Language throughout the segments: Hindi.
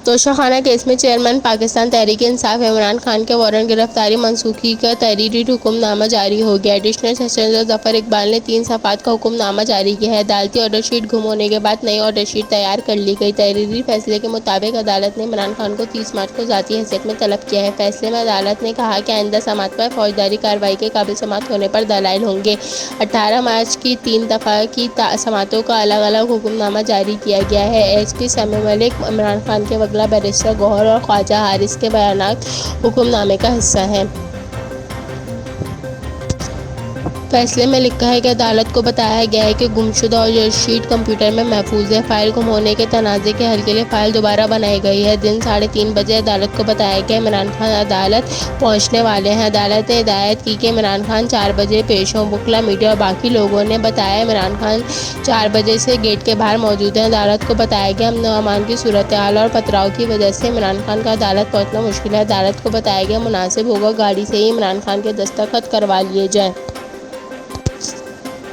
तोशाखाना केस में चेयरमैन पाकिस्तान तहरीक-ए-इंसाफ इमरान खान के वारंट गिरफ्तारी मनसूखी का तहरीरी हुक्मनामा जारी हो गया। एडिशनल सेशन जफर इकबाल ने 3 सफ़ात का हुक्मनामा जारी किया है। अदालती ऑर्डर शीट गुम होने के बाद नई ऑर्डर शीट तैयार कर ली गई। तहरीरी फैसले के मुताबिक अदालत ने इमरान खान को 30 मार्च को ज़ाती हैसियत में तलब किया है। फैसले में अदालत ने कहा कि आइंदा समात पर फौजदारी कार्रवाई के काबिल समात होने पर दलाइल होंगे। 18 मार्च की 3 दफ़ा की समातों का अलग अलग हुक्मनामा जारी किया गया है। एसपी समी मलिक इमरान खान के वकला बैरिस्टर गौहर और ख्वाजा हारिस के बयानात हुक्मनामे का हिस्सा हैं। फैसले में लिखा है कि अदालत को बताया गया है कि गुमशुदा ऑर्डर शीट कंप्यूटर में महफूज है। फाइल गुम होने के तनाज़े के हल के लिए फ़ाइल दोबारा बनाई गई है। दिन 3:30 बजे अदालत को बताया गया इमरान खान अदालत पहुंचने वाले हैं। अदालत ने हिदायत की कि इमरान खान 4 बजे पेश हों। वकला, मीडिया और बाकी लोगों ने बताया इमरान खान 4 बजे से गेट के बाहर मौजूद हैं। अदालत को बताया गया अमन अमान की सूरत हाल और पथराव की वजह से इमरान खान का अदालत पहुँचना मुश्किल है। अदालत को बताया गया मुनासिब होगा गाड़ी से ही इमरान खान के दस्तखत करवा लिए जाएँ।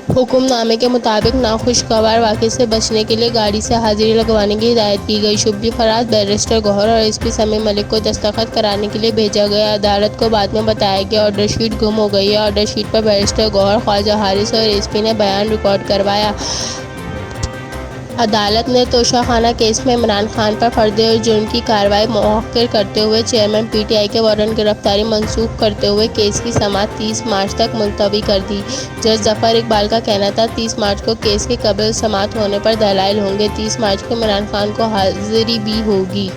हुक्मनामे के मुताबिक नाखुशगवार वाक़े से बचने के लिए गाड़ी से हाजिरी लगवाने की हिदायत की गई। शुबली फराज, बैरिस्टर गौहर और एसपी समी मलिक को दस्तखत कराने के लिए भेजा गया। अदालत को बाद में बताया गया ऑर्डर शीट गुम हो गई है। ऑर्डर शीट पर बैरिस्टर गौहर, ख्वाजा हारिस और एसपी ने बयान रिकॉर्ड करवाया। अदालत ने तोशाखाना केस में इमरान खान पर फर्दे जुर्म की कार्रवाई मौखर करते हुए चेयरमैन पीटीआई के वारंट गिरफ्तारी मनसूख करते हुए केस की समाअत 30 मार्च तक मुलतवी कर दी। जज जफर इकबाल का कहना था 30 मार्च को केस के कबल समाअत होने पर दलाइल होंगे। 30 मार्च को इमरान खान को हाजिरी भी होगी।